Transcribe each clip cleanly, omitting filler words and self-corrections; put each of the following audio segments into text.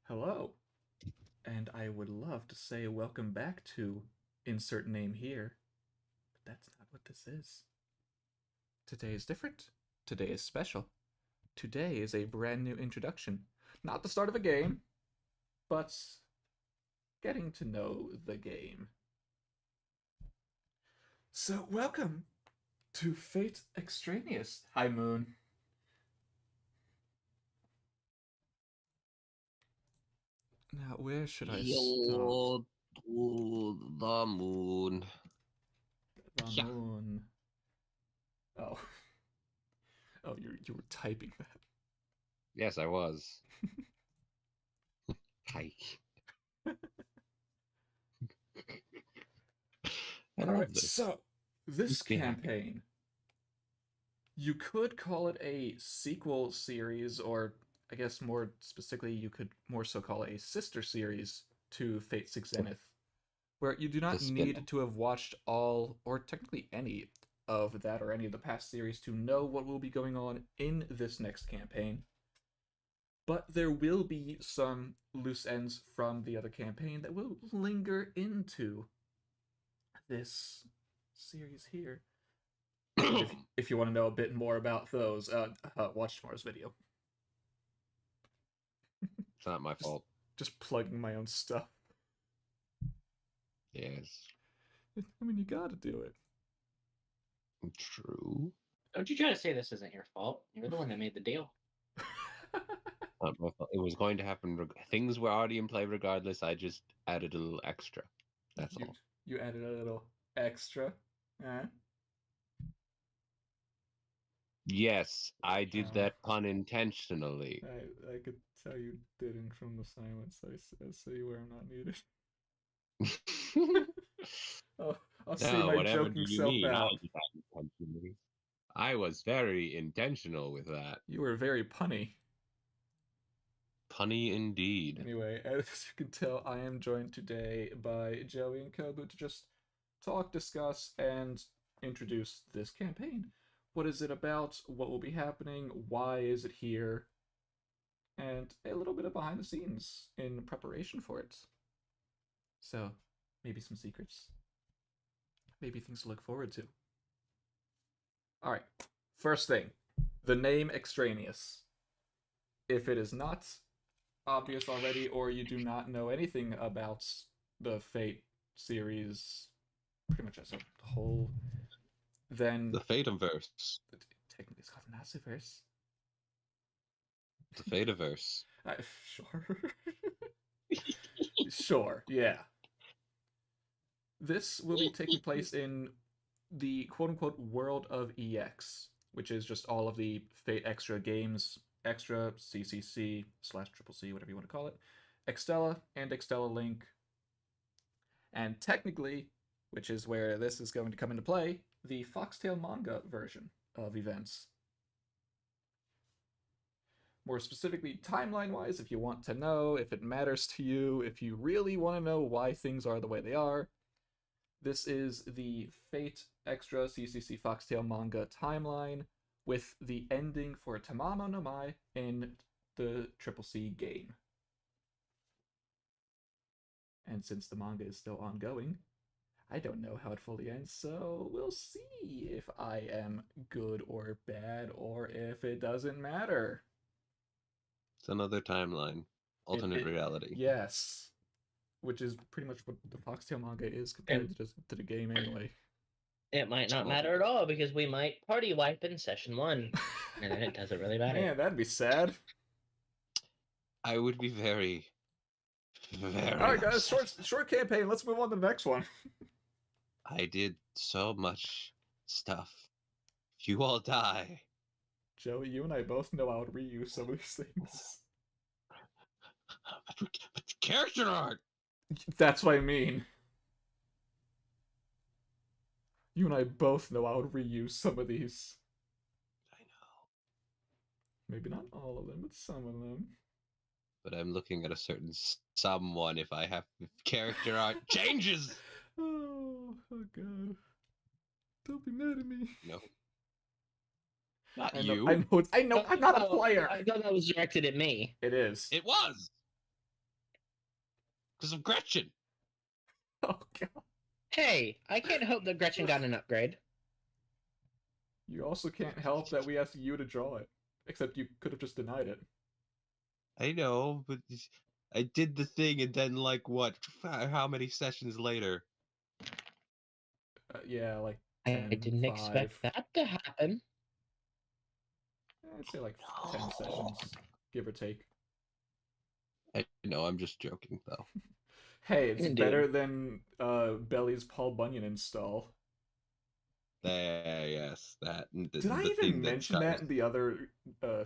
Hello, and I would love to say welcome back to Insert Name Here, but that's not what this is. Today is different. Today is special. Today is a brand new introduction. Not the start of a game, but getting to know the game. So, welcome to Fate Extraneous. Hi, Moon. Now, where should I start? Yo, to the moon. The Yeah. moon. Oh. Oh, you were typing that. Yes, I was. Hi. I All love right, this. so this Makes me happy. campaign, you could call it a sequel series, or I guess more specifically, you could more so call it a sister series to Fate 6 Zenith, where you do The not spin. need to have watched all, or technically any of that or any of the past series to know what will be going on in this next campaign. But there will be some loose ends from the other campaign that will linger into this series here. And if you want to know a bit more about those, watch tomorrow's video. It's not my Just, fault. just plugging my own stuff. Yes. I mean, you gotta do it. True. Don't you try to say this isn't your fault. You're the one that made the deal. Not my fault. It was going to happen. Things were already in play regardless. I just added a little extra. That's all. You added a little extra. Yes, I did that pun intentionally. I could tell you didn't from the silence I say where I'm not needed. I'll see No, my whatever do joking you self mean? out. I was very intentional with that. You were very punny. Punny indeed. Anyway, as you can tell, I am joined today by Joey and Kobu to just talk, discuss, and introduce this campaign. What is it about? What will be happening? Why is it here? And a little bit of behind the scenes in preparation for it. So, maybe some secrets. Maybe things to look forward to. Alright, first thing, the name Extraneous. If it is not obvious already, or you do not know anything about the Fate series, pretty much as a whole, then The Fateaverse. technically it's called Nasiverse. The Fateaverse. Sure. Sure, yeah. This will be taking place in the quote-unquote world of EX, which is just all of the Fate Extra games, Extra, CCC, / Triple C, whatever you want to call it, Extella, and Extella Link. And technically, which is where this is going to come into play, the Foxtail manga version of events. More specifically, timeline-wise, if you want to know, if it matters to you, if you really want to know why things are the way they are, this is the Fate Extra CCC Foxtail manga timeline with the ending for Tamamo no Mai in the Triple C game. And since the manga is still ongoing, I don't know how it fully ends, so we'll see if I am good or bad, or if it doesn't matter. It's another timeline. Alternate reality. Yes. Which is pretty much what the Foxtail manga is compared to the game anyway. It might not matter at all because we might party wipe in session 1. And then it doesn't really matter. Man, that'd be sad. I would be very Alright guys, short campaign, let's move on to the next one. I did so much stuff. If you all die. Joey, you and I both know how to reuse some of these things. But the character art! That's what I mean. You and I both know how to reuse some of these. I know. Maybe not all of them, but some of them. But I'm looking at a certain someone if character art changes! Oh god. Don't be mad at me. No. Not I know, you. I know, I'm not a player. I thought that was directed at me. It is. It was! Because of Gretchen. Oh god. Hey, I can't help that Gretchen got an upgrade. You also can't help that we asked you to draw it. Except you could have just denied it. I know, but I did the thing, and then like what? How many sessions later? Yeah, like I 10, didn't 5. expect that to happen. I'd say like 10 sessions, give or take. I know, I'm just joking though. Hey, it's Dude. better than Belly's Paul Bunyan install. Yes, that Did I the even thing that mention shot that was. in the other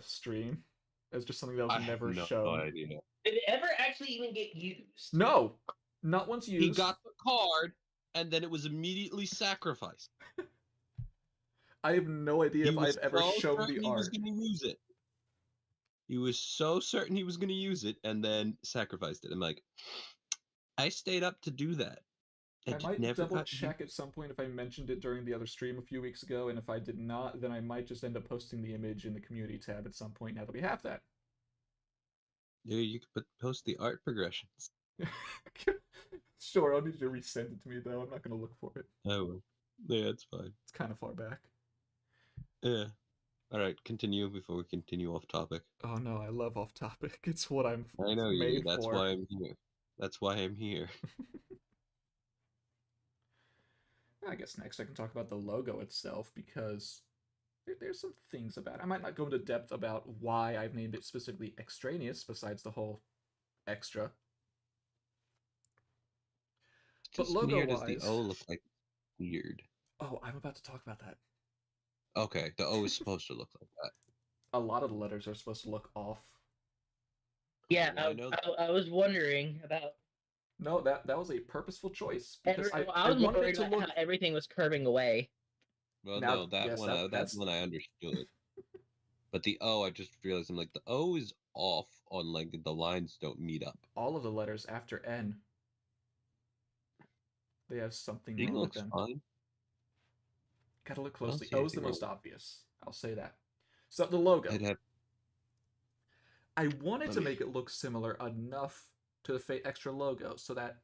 stream? As just something that was I have never no shown. idea. Did it ever actually even get used? No! Not once He used. got the card, and then it was immediately sacrificed. I have no idea He if was I've ever so shown the certain he was art. going to use it. He was so certain he was going to use it, and then sacrificed it. I'm like, I stayed up to do that. I Just might never double got to do. check at some point if I mentioned it during the other stream a few weeks ago, and if I did not, then I might just end up posting the image in the community tab at some point now that we have that. You could post the art progressions. Sure, I'll need you to resend it to me though. I'm not gonna look for it. Oh, yeah, it's fine. It's kind of far back. Yeah. All right, continue before we continue off topic. Oh no, I love off topic. It's what I'm I know you do. made That's for. why I'm here. That's why I'm here. I guess next I can talk about the logo itself because there's some things about it. I might not go into depth about why I've named it specifically Extraneous, besides the whole extra. But Just weird as the logo-wise, O look like weird. oh, I'm about to talk about that. Okay, the O is supposed to look like that. A lot of the letters are supposed to look off. Yeah, Well, I know. I was wondering about. No, that was a purposeful choice because I I was more wanted it worried to about look. how everything was curving away. Well, Now, no, that yes, one. That's that's one I understood. But the O, I just realized I'm like the O is off on like the lines don't meet up. all of the letters after N. They have something G wrong with looks them. fine. Gotta look I don't closely. see O is the anything wrong. most obvious. I'll say that. So the logo. I'd have. I wanted Let to me. make it look similar enough to the Fate Extra logo so that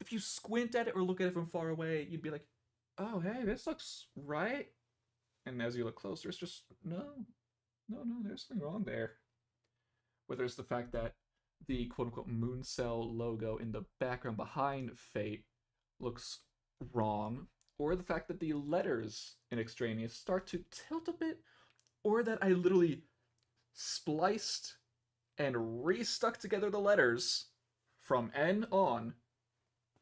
if you squint at it or look at it from far away, you'd be like, oh, hey, this looks right. And as you look closer, it's just, no, there's something wrong there. Whether it's the fact that the quote unquote moon cell logo in the background behind Fate looks wrong, or the fact that the letters in Extraneous start to tilt a bit, or that I literally spliced and restuck together the letters from N on.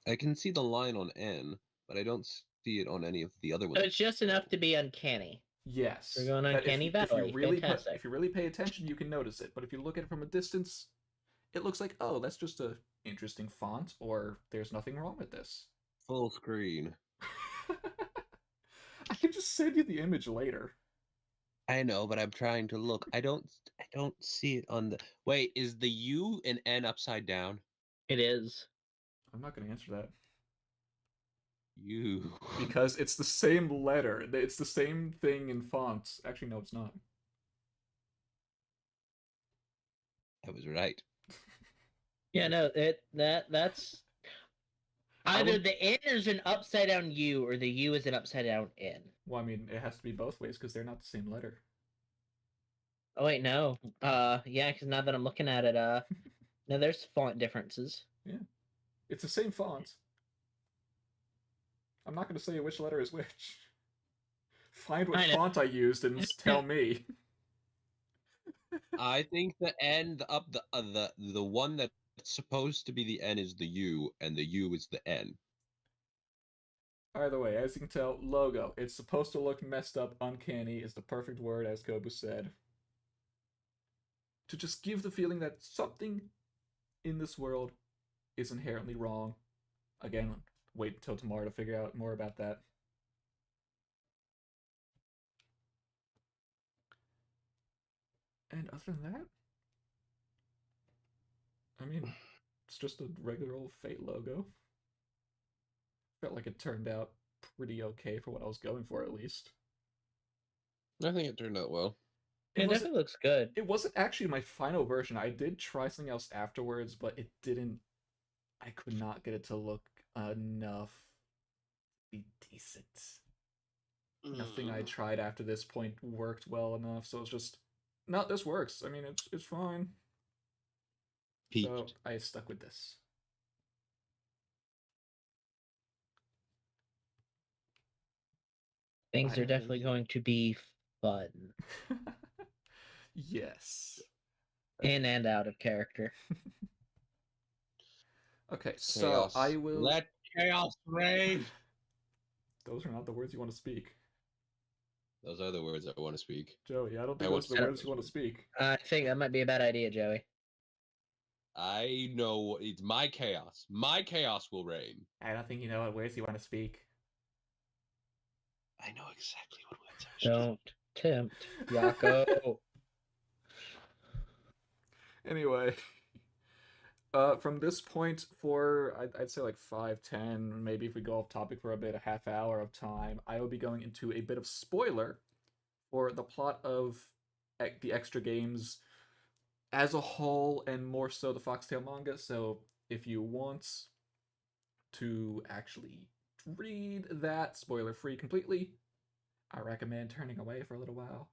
I can see the line on N, but I don't see it on any of the other So ones. it's just enough to be uncanny. Yes, We're going that uncanny valley. Fantastic. if you really pay attention, you can notice it. But if you look at it from a distance, it looks like, oh, that's just a interesting font, or there's nothing wrong with this. Full screen. I can just send you the image later. I know, but I'm trying to look. I don't see it on the. Wait, is the U and N upside down? It is. I'm not going to answer that. U. Because it's the same letter. It's the same thing in fonts. Actually, no, it's not. I was right. Yeah, no, that's either the N is an upside down U or the U is an upside down N. Well, I mean, it has to be both ways because they're not the same letter. Oh wait, no. Yeah, because now that I'm looking at it, no, there's font differences. Yeah. It's the same font. I'm not going to say which letter is which. Find what font I used and tell me. I think the N, the one that's supposed to be the N is the U, and the U is the N. Either way, as you can tell, logo. It's supposed to look messed up. Uncanny is the perfect word, as Kobu said. To just give the feeling that something in this world is inherently wrong. Again, wait until tomorrow to figure out more about that. And other than that, I mean, it's just a regular old Fate logo. Felt like it turned out pretty okay for what I was going for, at least. I think it turned out well. It definitely looks good. It wasn't actually my final version. I did try something else afterwards, but it didn't I could not get it to look enough to be decent. Nothing I tried after this point worked well enough, so it's just no, this works. I mean, it's fine. So Peaked. I stuck with this. Things are definitely going to be fun. Yes. In and out of character. Okay, so Chaos. I will. Let chaos reign. Those are not the words you want to speak, Those are the words I want to speak. Joey. I don't think I want those are the to words you want to speak. I think that might be a bad idea, Joey. I know it's my chaos. My chaos will reign. I don't think you know what words you want to speak. I know exactly what words I should. Don't tempt Yako. Anyway, from this point for I'd say like 5, 10, maybe if we go off topic for a bit, a half hour of time, I will be going into a bit of spoiler for the plot of the extra games as a whole, and more so the Foxtail manga. So if you want to actually read that spoiler free completely, I recommend turning away for a little while.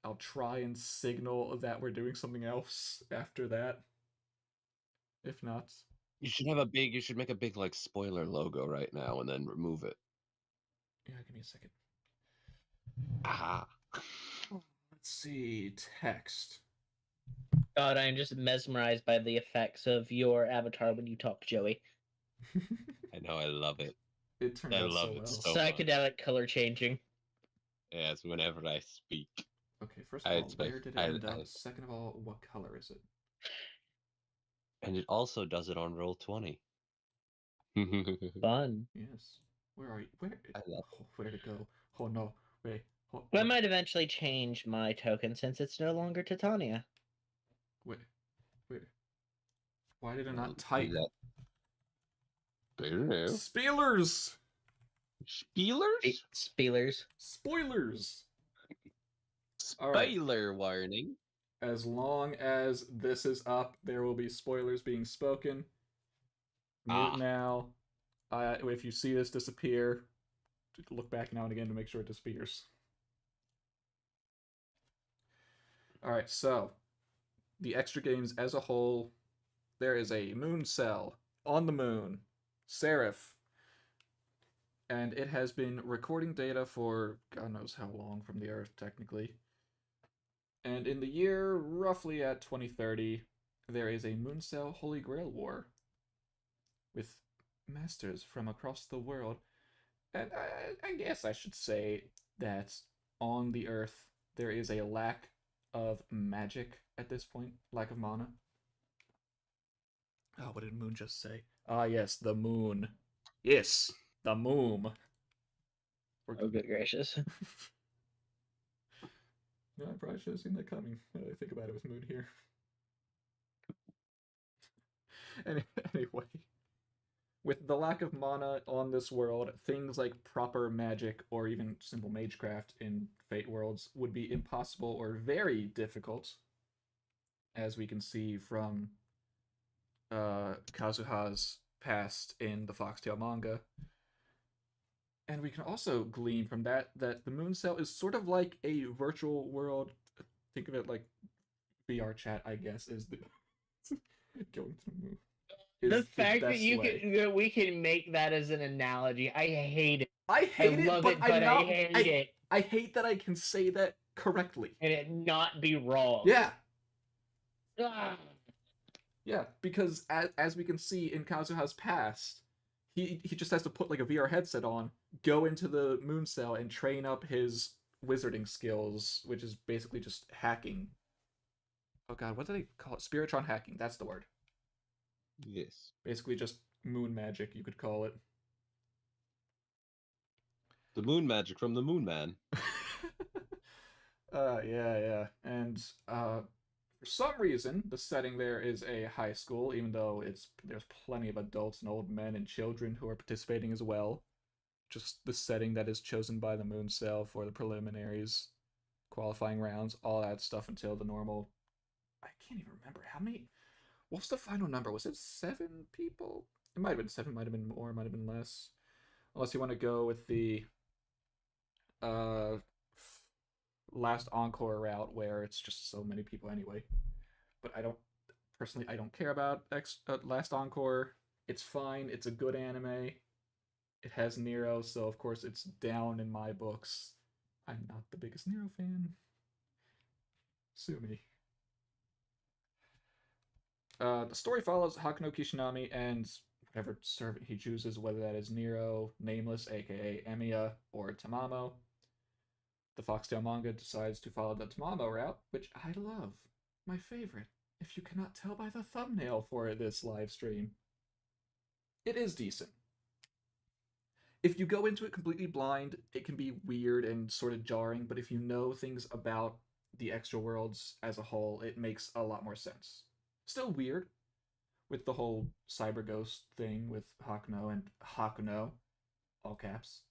I'll try and signal that we're doing something else after that. If not, You should make a big like spoiler logo right now and then remove it. yeah, give me a second. Ah. Let's see, text. God, I'm just mesmerized by the effects of your avatar when you talk, Joey. I know, I love it. It turned I out love so it well. so much. Psychedelic color changing. Yes, whenever I speak. Okay, first of all, where did it end up? Second of all, what color is it? And it also does it on roll 20. Fun. Yes. Where are you? Where? I love Oh, where to go? Oh no! Wait. Oh, I might eventually change my token since it's no longer Titania. wait. Wait. Why did it do not type? that. I don't know. Spielers. Spielers? Spielers. Spoilers. All right. Spoiler warning. As long as this is up, there will be spoilers being spoken. Mute now. If you see this disappear, look back now and again to make sure it disappears. All right, so the extra games as a whole, there is a moon cell on the moon, Seraph, and it has been recording data for God knows how long from the Earth, technically. And in the year roughly at 2030, there is a moon cell Holy Grail war with masters from across the world. And I guess I should say that on the Earth, there is a lack of magic at this point, lack of mana. Oh, what did Moon just say? Ah, yes, the moon. Yes, the moon. Oh, good gracious. No, I probably should have seen that coming. Now that I think about it with Moon here. Anyway, with the lack of mana on this world, things like proper magic or even simple magecraft in Fate worlds would be impossible or very difficult, as we can see from Kazuha's past in the Foxtail manga. And we can also glean from that that the moon cell is sort of like a virtual world. Think of it like VR chat, I guess, is the going to the moon. The fact that we can make that as an analogy, I hate it. I hate it, love but it, but I hate it. I hate that I can say that correctly. And it not be wrong. Yeah. Ah. Yeah, because as we can see in Kazuha's past, he just has to put like a VR headset on, go into the moon cell, and train up his wizarding skills, which is basically just hacking. Oh god, what do they call it? Spiritron hacking, that's the word. Yes. Basically just moon magic, you could call it. The moon magic from the Moon Man. Yeah. And for some reason, the setting there is a high school, even though there's plenty of adults and old men and children who are participating as well. Just the setting that is chosen by the moon cell for the preliminaries, qualifying rounds, all that stuff until the normal. I can't even remember how many. What's the final number? Was it 7 people? It might have been 7, might have been more, might have been less. Unless you want to go with the uh, last encore route where it's just so many people anyway. But I don't personally, I don't care about last encore. It's fine. It's a good anime. It has Nero, so of course it's down in my books. I'm not the biggest Nero fan. Sue me. The story follows Hakuno Kishinami and whatever servant he chooses, whether that is Nero, Nameless, aka Emiya, or Tamamo. The Foxtail manga decides to follow the Tamamo route, which I love. My favorite, if you cannot tell by the thumbnail for this live stream. It is decent. If you go into it completely blind, it can be weird and sort of jarring, but if you know things about the extra worlds as a whole, it makes a lot more sense. Still weird with the whole cyber ghost thing with Hakuno and Hakuno, all caps.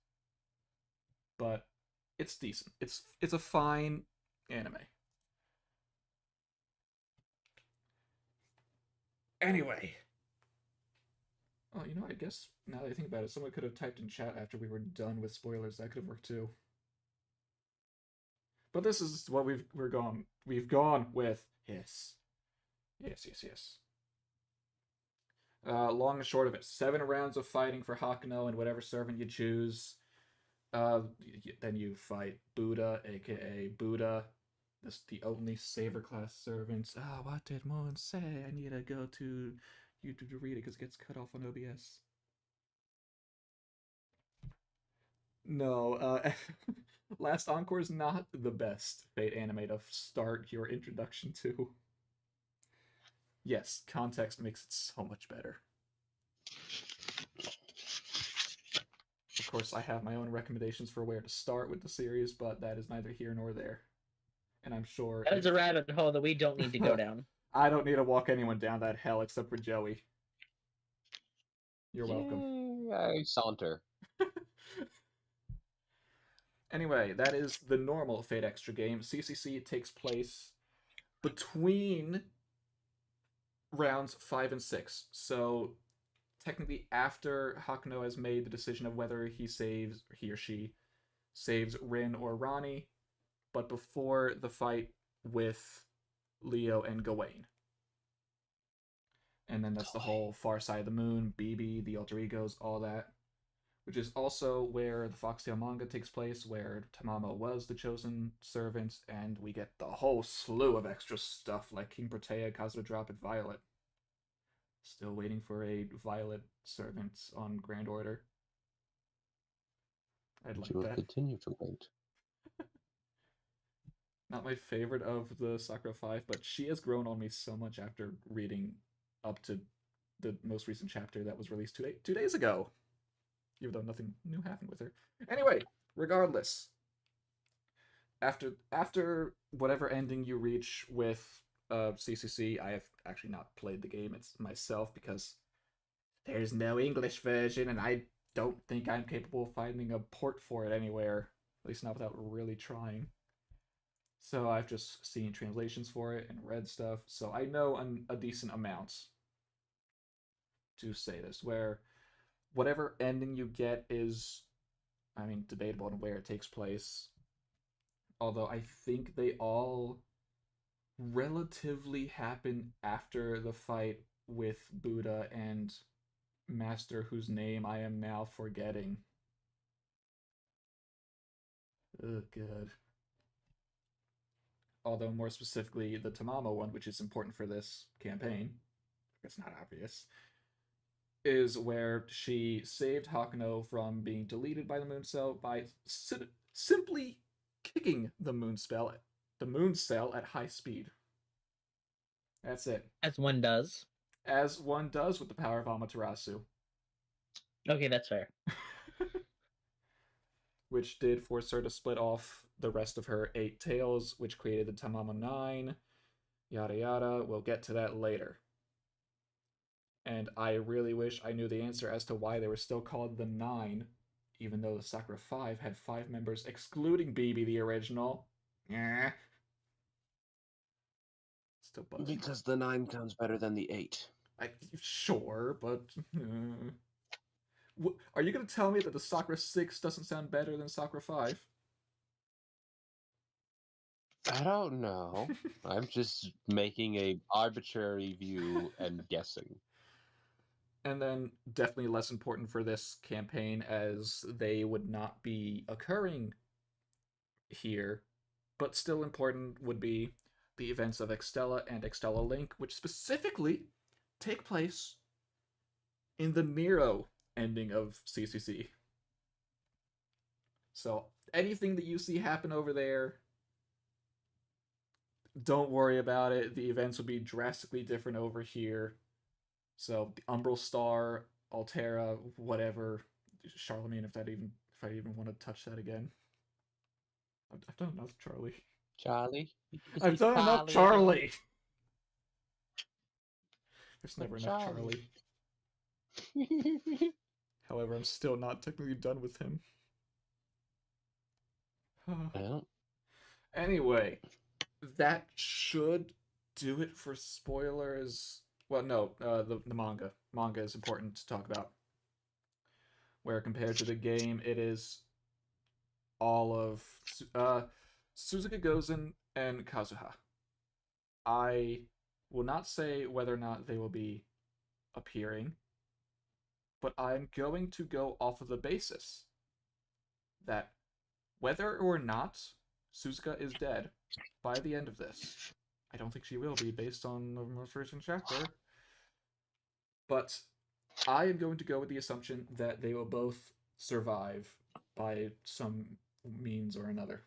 But it's decent. It's a fine anime. Anyway. Oh, you know, I guess now that I think about it, someone could have typed in chat after we were done with spoilers. That could have worked too. But this is what we've gone with. Yes. Yes. Long and short of it, 7 rounds of fighting for Hakuno and whatever servant you choose. Then you fight Buddha, aka Buddha. This the only saver class servants. What did Moon say? I need to go to YouTube to read it because it gets cut off on OBS. No, Last Encore is not the best Fate anime to start your introduction to. Yes, context makes it so much better. Of course, I have my own recommendations for where to start with the series, but that is neither here nor there. And I'm sure that is a rabbit hole that we don't need to go down. I don't need to walk anyone down that hell except for Joey. You're welcome. I saunter. Anyway, that is the normal Fate Extra game. CCC takes place between rounds 5 and 6. So technically after Hakuno has made the decision of whether he or she saves Rin or Ronnie, but before the fight with Leo and Gawain. And then that's the whole Far Side of the Moon, BB, the alter egos, all that. Which is also where the Foxtail manga takes place, where Tamamo was the chosen servant, and we get the whole slew of extra stuff like King Protea, Kazuo Drop, and Violet. Still waiting for a Violet servant on Grand Order. I'd like You will that. continue to wait. Not my favorite of the Sakura 5, but she has grown on me so much after reading up to the most recent chapter that was released 2 days ago. Even though nothing new happened with her. Anyway, regardless, after whatever ending you reach with CCC, I have actually not played the game myself because there's no English version, and I don't think I'm capable of finding a port for it anywhere. At least not without really trying. So I've just seen translations for it and read stuff, so I know a decent amount to say this, where whatever ending you get is, I mean, debatable on where it takes place. Although I think they all relatively happen after the fight with Buddha and Master, whose name I am now forgetting. Oh, good. Although more specifically, the Tamamo one, which is important for this campaign, it's not obvious, is where she saved Hakuno from being deleted by the moon cell by simply kicking the moon cell at high speed. That's it. As one does. As one does with the power of Amaterasu. Okay, that's fair. Which did force her to split off the rest of her 8 tails, which created the Tamamo 9. Yada yada. We'll get to that later. And I really wish I knew the answer as to why they were still called the 9, even though the Sakura 5 had 5 members, excluding BB the original. Yeah. Still bugs me. Because the 9 sounds better than the 8. I sure, but are you gonna tell me that the Sakura 6 doesn't sound better than Sakura 5? I don't know. I'm just making a arbitrary view and guessing. And then definitely less important for this campaign as they would not be occurring here, but still important would be the events of Extella and Extella Link, which specifically take place in the Nero ending of CCC. So anything that you see happen over there, don't worry about it. The events will be drastically different over here. So the Umbral Star, Altera, whatever, Charlemagne, if I even want to touch that again. I've done enough, Charlie. Charlie? You can I've see done enough, Charlie again. Charlie. There's But never enough Charlie. However, I'm still not technically done with him. Well, Anyway, that should do it for spoilers. Well, no, the manga. Manga is important to talk about. Where compared to the game, it is all of Suzuka Gozen and Kazuha. I will not say whether or not they will be appearing, but I'm going to go off of the basis that whether or not Suzuka is dead by the end of this, I don't think she will be based on the most recent chapter, but I am going to go with the assumption that they will both survive by some means or another.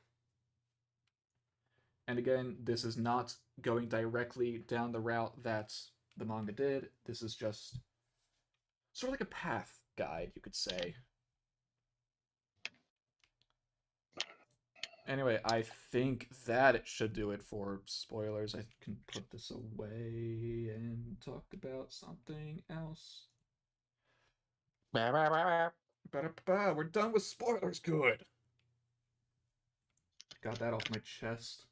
And again, this is not going directly down the route that the manga did. This is just sort of like a path guide, you could say. Anyway, I think that it should do it for spoilers. I can put this away and talk about something else. Ba-da-ba, we're done with spoilers. Good. Got that off my chest.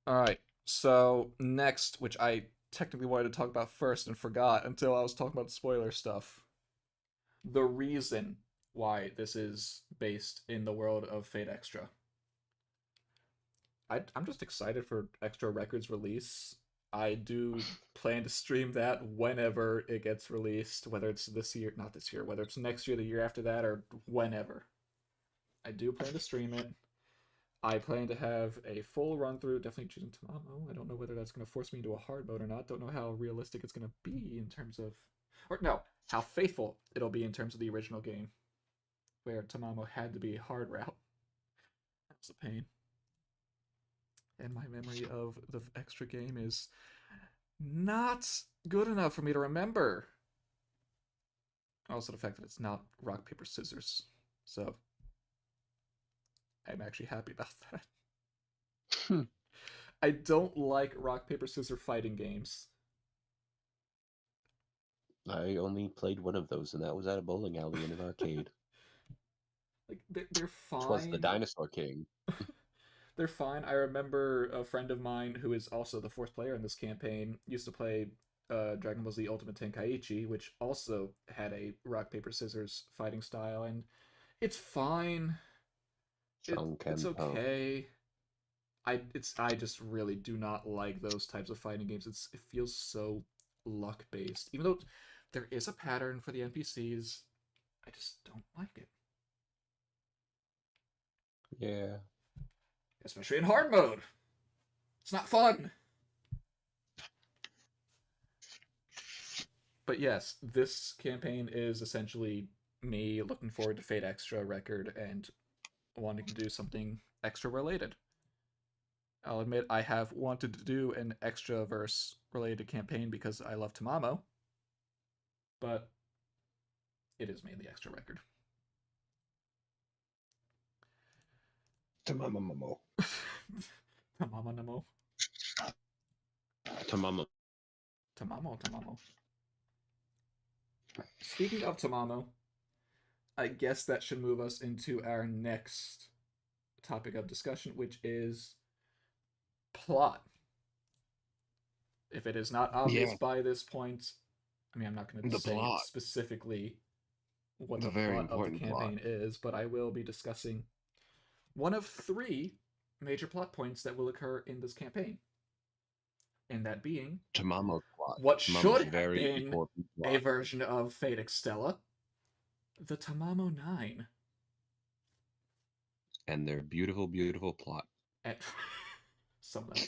Alright, so next, which I technically wanted to talk about first and forgot until I was talking about spoiler stuff. The reason why this is based in the world of Fate Extra. I'm just excited for Extra Records release. I do plan to stream that whenever it gets released, whether it's this year, not this year, whether it's next year, the year after that, or whenever. I do plan to stream it. I plan to have a full run through, definitely choosing Tamamo. I don't know whether that's going to force me into a hard mode or not. Don't know how realistic it's going to be in terms of, or no, how faithful it'll be in terms of the original game, where Tamamo had to be a hard route. That was a pain. And my memory of the extra game is not good enough for me to remember. Also, the fact that it's not rock, paper, scissors. So, I'm actually happy about that. I don't like rock, paper, scissors fighting games. I only played one of those, and that was at a bowling alley in an arcade. Like, they're Which was the fine. Dinosaur King. They're fine. I remember a friend of mine who is also the fourth player in this campaign used to play Dragon Ball Z Ultimate Tenkaichi, which also had a rock paper scissors fighting style, and it's fine. It's okay. I just really do not like those types of fighting games. It feels so luck based. Even though there is a pattern for the NPCs, I just don't like it. Yeah. Especially in hard mode. It's not fun. But yes, this campaign is essentially me looking forward to Fate Extra record and wanting to do something extra related. I'll admit I have wanted to do an extra verse related campaign because I love Tamamo, but it is mainly extra record. Tamamo. Tamamo. Tamamo. Tamamo. Speaking of Tamamo, I guess that should move us into our next topic of discussion, which is plot. If it is not obvious Yeah, by this point, I mean, I'm not going to the say plot. specifically what The the very plot of the important plot. campaign is, but I will be discussing one of three major plot points that will occur in this campaign. And that being Tamamo's plot. what Tamamo's should have very been important a plot. version of Fate Extella, the Tamamo 9. And their beautiful, beautiful plot. And some of them.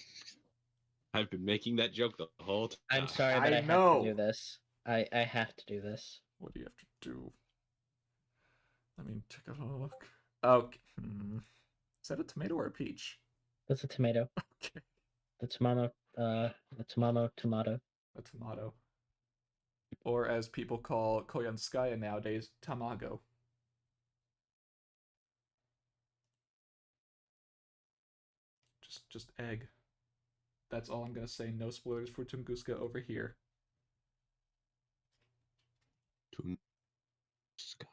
I've been making that joke the whole time. I'm sorry, but I I have to do know. this. I have to do this. What do you have to do? Let me take a look. Okay. Is that a tomato or a peach? That's a tomato. Okay. The tomato. Tomato. A tomato. Or as people call Koyanskaya nowadays, tamago. Just egg. That's all I'm gonna say. No spoilers for Tunguska over here. Tunguska.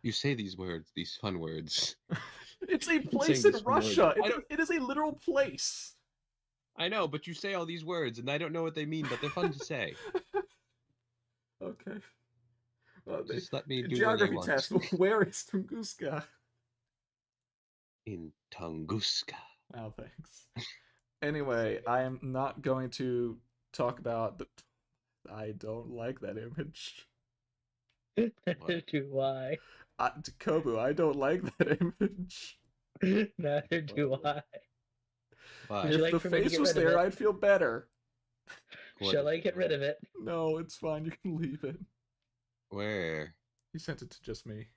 You say these words, these fun words. It's a been place saying in this for more Russia. than- It is a literal place. I know, but you say all these words, and I don't know what they mean, but they're fun to say. Okay. Just let me do what I Geography want. test. Where is Tunguska? In Tunguska. Wow, thanks. Anyway, I am not going to talk about the. I don't like that image. Neither do I. Kobu, I don't like that image. Neither do I. Why? Would you If like the for me to face get was rid of there, it? I'd feel better. Shall I get rid of it? No, it's fine. You can leave it. Where? He sent it to just me.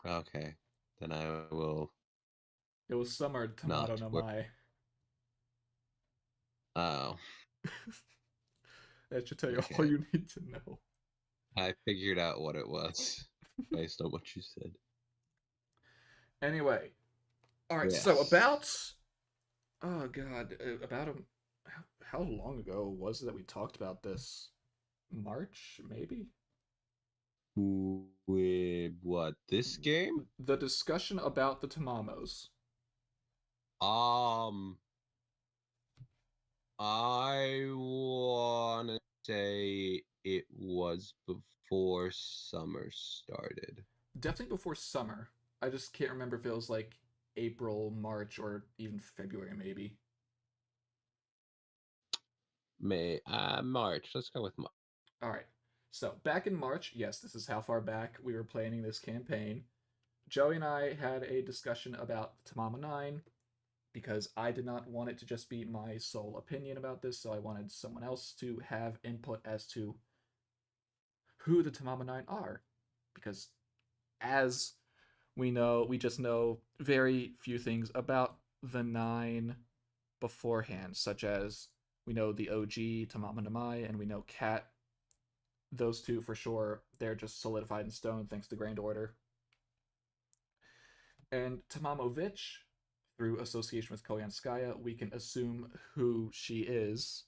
Okay. Then I will. It was Summer Tomato no Not. Mai. Oh. That should tell you Okay. all you need to know. I figured out what it was based on what you said. Anyway, all right. Yes. So about, oh god, about how long ago was it that we talked about this? March, maybe. With what? This game? The discussion about the Tamamos. I wanna say it was before summer started. Definitely before summer. I just can't remember if it was like April, March, or even February, maybe. March. Let's go with March. All right. So back in March, yes, this is how far back we were planning this campaign. Joey and I had a discussion about Tamama 9 because I did not want it to just be my sole opinion about this, so I wanted someone else to have input as to who the Tamama 9 are. Because as we know, we just know very few things about the 9 beforehand, such as we know the OG Tamama Namai and we know Cat. Those two for sure, they're just solidified in stone thanks to Grand Order. And Tamamovich, through association with Koyanskaya, we can assume who she is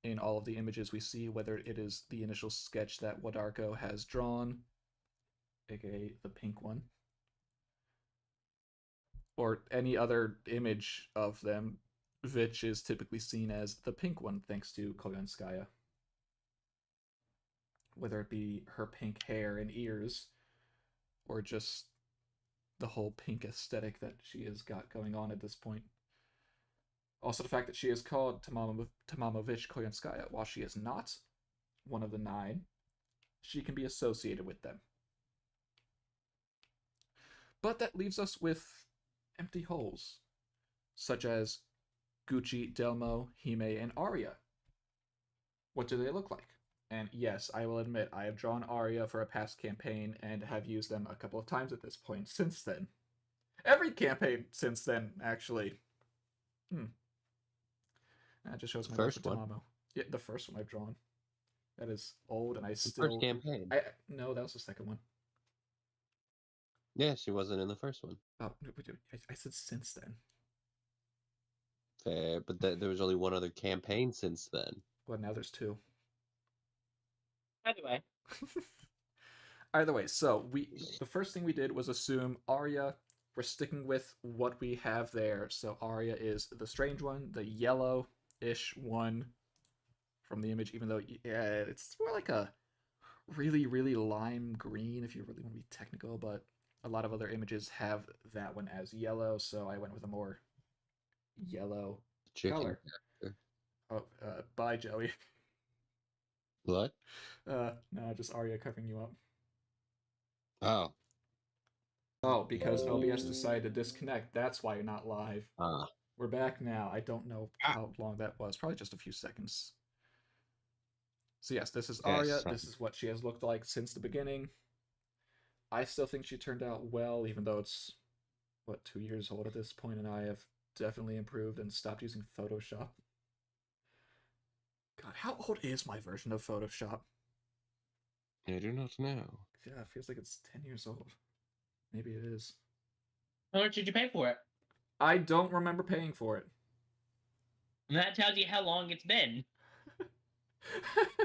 in all of the images we see, whether it is the initial sketch that Wadarko has drawn, aka the pink one, or any other image of them. Vich is typically seen as the pink one thanks to Koyanskaya. Whether it be her pink hair and ears, or just the whole pink aesthetic that she has got going on at this point. Also, the fact that she is called Tamamovich Koyanskaya, while she is not one of the 9, she can be associated with them. But that leaves us with empty holes, such as Gucci, Delmo, Hime, and Arya. What do they look like? And yes, I will admit, I have drawn Arya for a past campaign and have used them a couple of times at this point since then. Every campaign since then, actually. That just shows my love for Tamamo. Yeah, the first one I've drawn. That is old, and I still. First campaign. No, that was the second one. Yeah, she wasn't in the first one. Oh, I said since then. Fair, but there was only one other campaign since then. Well, now there's 2. Either way. Either way, so the first thing we did was assume Arya. We're sticking with what we have there. So Arya is the strange one, the yellow ish one from the image, even though it's more like a really, really lime green if you really want to be technical, but a lot of other images have that one as yellow, so I went with a more yellow Chicken. color. Oh, bye, Joey. What? No, just Arya covering you up. Oh. Oh, because OBS decided to disconnect. That's why you're not live. Ah. We're back now. I don't know how long that was. Probably just a few seconds. So yes, this is Arya. Yes. This is what she has looked like since the beginning. I still think she turned out well, even though it's, what, 2 years old at this point, and I have definitely improved and stopped using Photoshop. God, how old is my version of Photoshop? I do not know. Yeah, it feels like it's 10 years old. Maybe it is. How much did you pay for it? I don't remember paying for it. And that tells you how long it's been.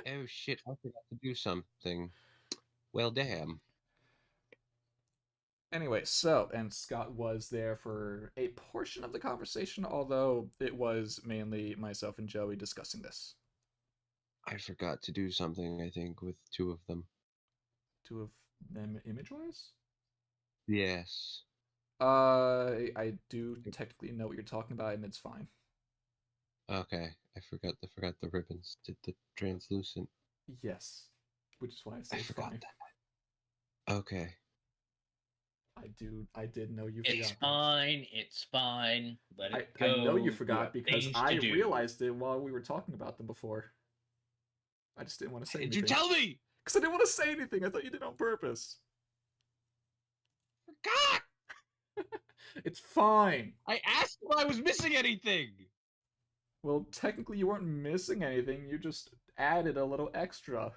Oh shit, I forgot to do something. Well, damn. Anyway, so, and Scott was there for a portion of the conversation, although it was mainly myself and Joey discussing this. I forgot to do something, I think, with two of them. Two of them image-wise? Yes. I do technically know what you're talking about, and it's fine. Okay, I forgot the ribbons. Did the translucent. Yes, which is why I say I forgot fine. that. Okay. I did know you It's forgot. Fine. It's fine. Let it I go. know you forgot because I do. realized it while we were talking about them before. I just didn't want to say Did anything. you tell me? Because I didn't want to say anything. I thought you did it on purpose. God! It's fine. I asked if I was missing anything. Well, technically you weren't missing anything. You just added a little extra.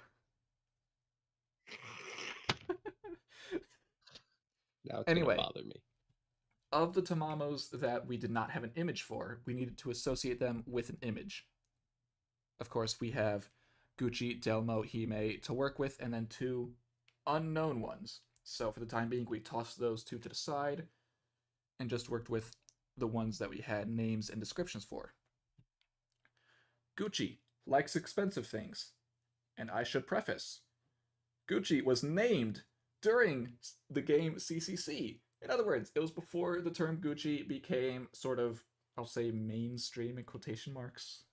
Now it's Anyway, gonna bother me. of the Tamamos that we did not have an image for, we needed to associate them with an image. Of course, we have Gucci, Delmo, Hime to work with, and then two unknown ones. So for the time being, we tossed those two to the side and just worked with the ones that we had names and descriptions for. Gucci likes expensive things. And I should preface, Gucci was named during the game CCC. In other words, it was before the term Gucci became sort of, I'll say, mainstream in quotation marks.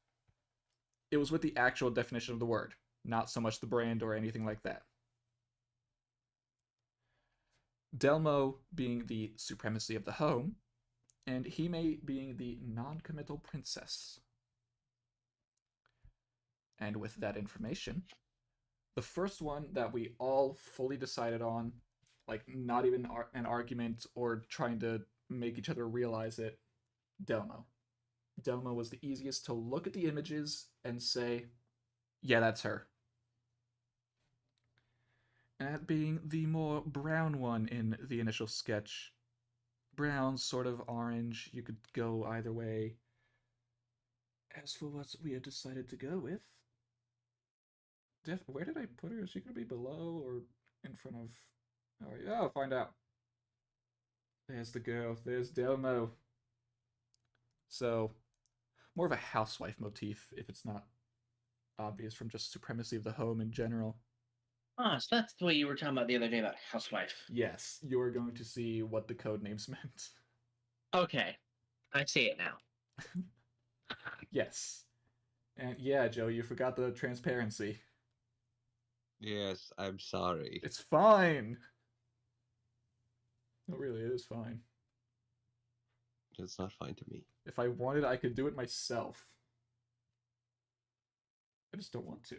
It was with the actual definition of the word, not so much the brand or anything like that. Delmo being the supremacy of the home, and Hime being the non-committal princess. And with that information, the first one that we all fully decided on, like not even an argument or trying to make each other realize it, Delmo. Delmo was the easiest to look at the images and say, yeah, that's her. And that being the more brown one in the initial sketch. Brown, sort of orange, you could go either way. As for what we had decided to go with, where did I put her? Is she going to be below or in front of... Oh, yeah, I'll find out. There's the girl. There's Delmo. So, more of a housewife motif, if it's not obvious from just supremacy of the home in general. Ah, so that's the way you were talking about the other day about housewife. Yes, you're going to see what the code names meant. Okay, I see it now. Yes. And yeah, Joe, you forgot the transparency. Yes, I'm sorry. It's fine. No, really, it is fine. It's not fine to me. If I wanted, I could do it myself. I just don't want to.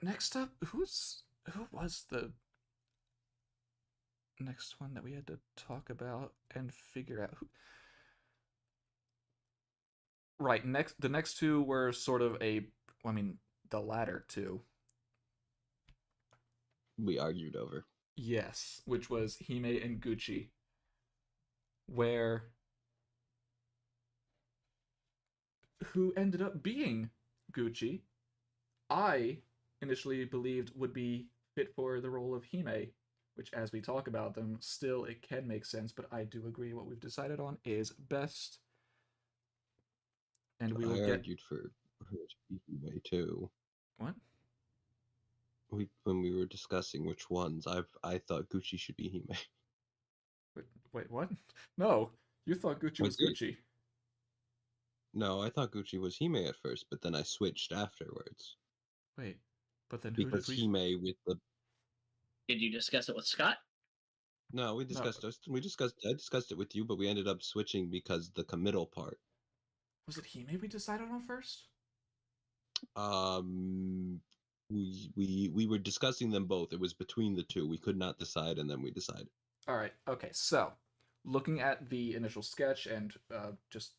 Next up, who was the next one that we had to talk about and figure out who... Right, the next two were sort of the latter two. We argued over. Yes, which was Hime and Gucci. Where who ended up being Gucci, I initially believed would be fit for the role of Hime, which as we talk about them, still it can make sense, but I do agree what we've decided on is best. And we will I get argued for her to be Hime too. what? When we were discussing which ones, I thought Gucci should be Hime. Wait, what? No, you thought Gucci I was did. Gucci. No, I thought Gucci was Hime at first, but then I switched afterwards. Wait, but then who Because did we? Hime with the Did you discuss it with Scott? No, we No, discussed I discussed it with you, but we ended up switching because the committal part. was it Hime we decided on first? Um we were discussing them both. It was between the two. We could not decide, and then we decided. All right. Okay. So, looking at the initial sketch and just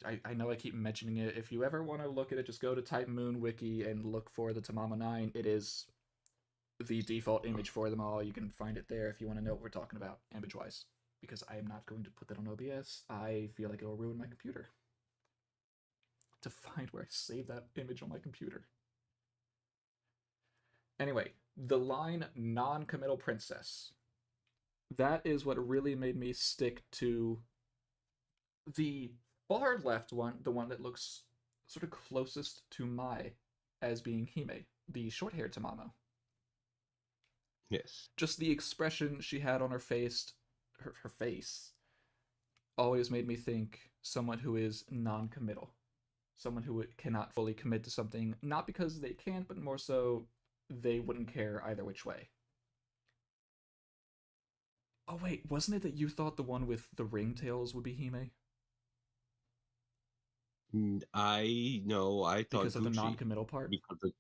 I know I keep mentioning it. If you ever want to look at it, just go to Type Moon Wiki and look for the Tamama 9. It is the default image for them all. You can find it there if you want to know what we're talking about, image wise. Because I am not going to put that on OBS. I feel like it will ruin my computer. To find where I save that image on my computer. Anyway, the line non committal princess. That is what really made me stick to the far left one, the one that looks sort of closest to Mai as being Hime, the short haired Tamamo. Yes. Just the expression she had on her face, her face, always made me think someone who is non committal. Someone who cannot fully commit to something, not because they can't, but more so they wouldn't care either which way. Oh, wait, wasn't it that you thought the one with the ringtails would be Hime? I thought Because of the Gucci non-committal part? because of,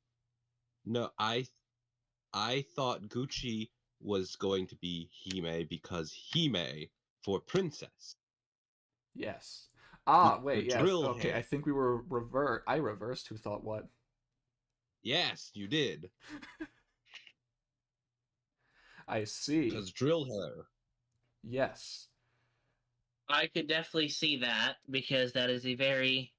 no, I thought Gucci was going to be Hime because Hime for princess. Yes. The, Ah, the wait, yes. drill Okay, hair. I think we were I reversed who thought what. Yes, you did. I see. Because drill hair. Yes. I could definitely see that because that is a very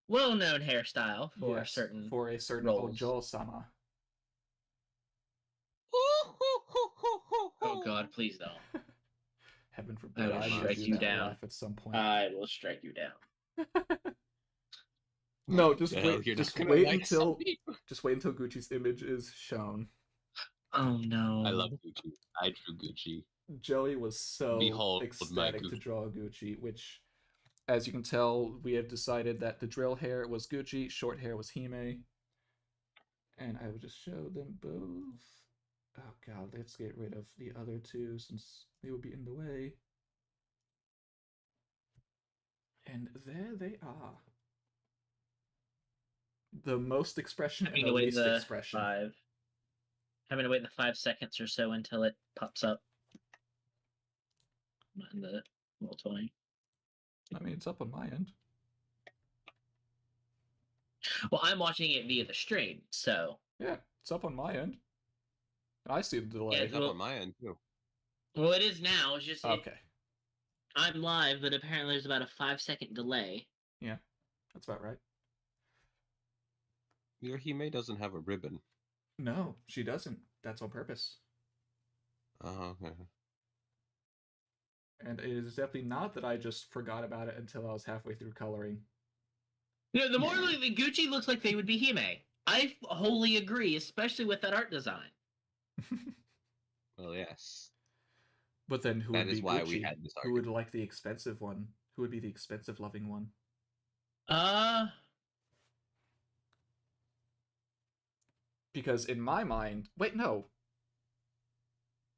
well-known hairstyle for Yes. certain For a certain roles. Ojo-sama. Oh God, please don't. Heaven I forbid will I need to strike do you that down. laugh at some point. I will strike you down. No, just No, wait. you're not Just gonna wait like until. somebody. Just wait until Gucci's image is shown. Oh no. I love Gucci. I drew Gucci. Joey was so Behold my ecstatic to Gucci. draw Gucci, which, as you can tell, we have decided that the drill hair was Gucci, short hair was Hime. And I will just show them both. Oh god, let's get rid of the other two since they would be in the way. And there they are. The most expression and Having the to wait least the expression. having to wait the 5 seconds or so until it pops up in the roll 20. I mean, it's up on my end. Well, I'm watching it via the stream, so Yeah, it's up on my end. I see the delay. Yeah, It's up on my end too. well, it is now. It's just Okay. I'm live, but apparently there's about a 5-second delay. Yeah, that's about right. Your Hime doesn't have a ribbon. No, she doesn't. That's on purpose. Okay. And it is definitely not that I just forgot about it until I was halfway through coloring. You know, the more like the Gucci looks like they would be Hime. I wholly agree, especially with that art design. Well, yes. But then who That would is be why Gucci? we had this Who would argument. like the expensive one? Who would be the expensive loving one? Because in my mind, wait, no.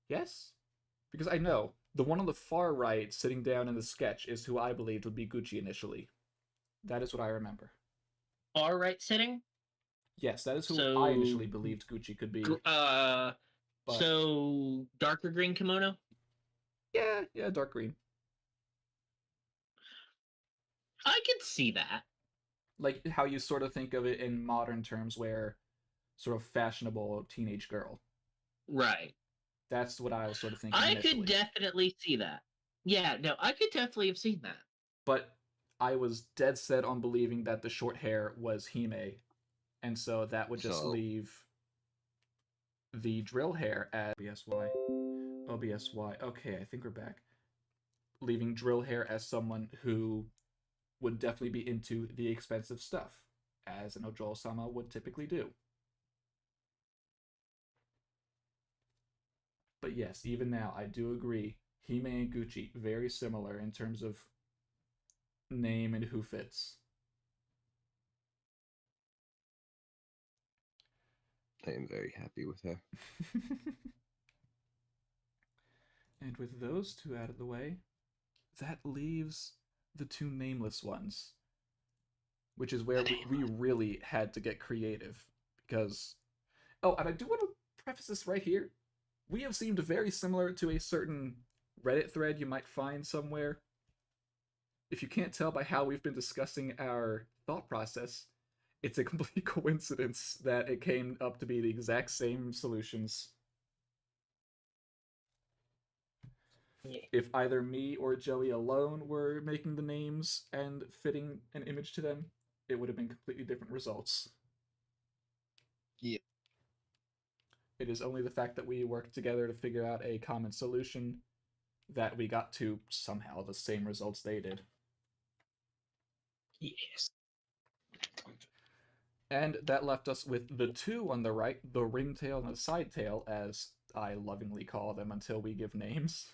Yes? Because I know the one on the far right sitting down in the sketch is who I believed would be Gucci initially. That is what I remember. Far right sitting? Yes, that is who I initially believed Gucci could be. But... So darker green kimono? Yeah, dark green. I could see that. Like how you sort of think of it in modern terms where sort of fashionable teenage girl. Right. That's what I was sort of thinking I initially. could definitely see that. Yeah, no, I could definitely have seen that. But I was dead set on believing that the short hair was Hime, and so that would just leave the drill hair as OBSY. Okay, I think we're back. Leaving drill hair as someone who would definitely be into the expensive stuff, as an Ojol-sama would typically do. But yes, even now, I do agree. Hime and Gucci, very similar in terms of name and who fits. I am very happy with her. And with those two out of the way, that leaves the two nameless ones, which is where we really had to get creative. Because, oh, and I do want to preface this right here. We have seemed very similar to a certain Reddit thread you might find somewhere. If you can't tell by how we've been discussing our thought process, it's a complete coincidence that it came up to be the exact same solutions. Yeah. If either me or Joey alone were making the names and fitting an image to them, it would have been completely different results. Yeah. It is only the fact that we worked together to figure out a common solution that we got to somehow the same results they did. Yes. And that left us with the two on the right, the ringtail and the sidetail, as I lovingly call them until we give names.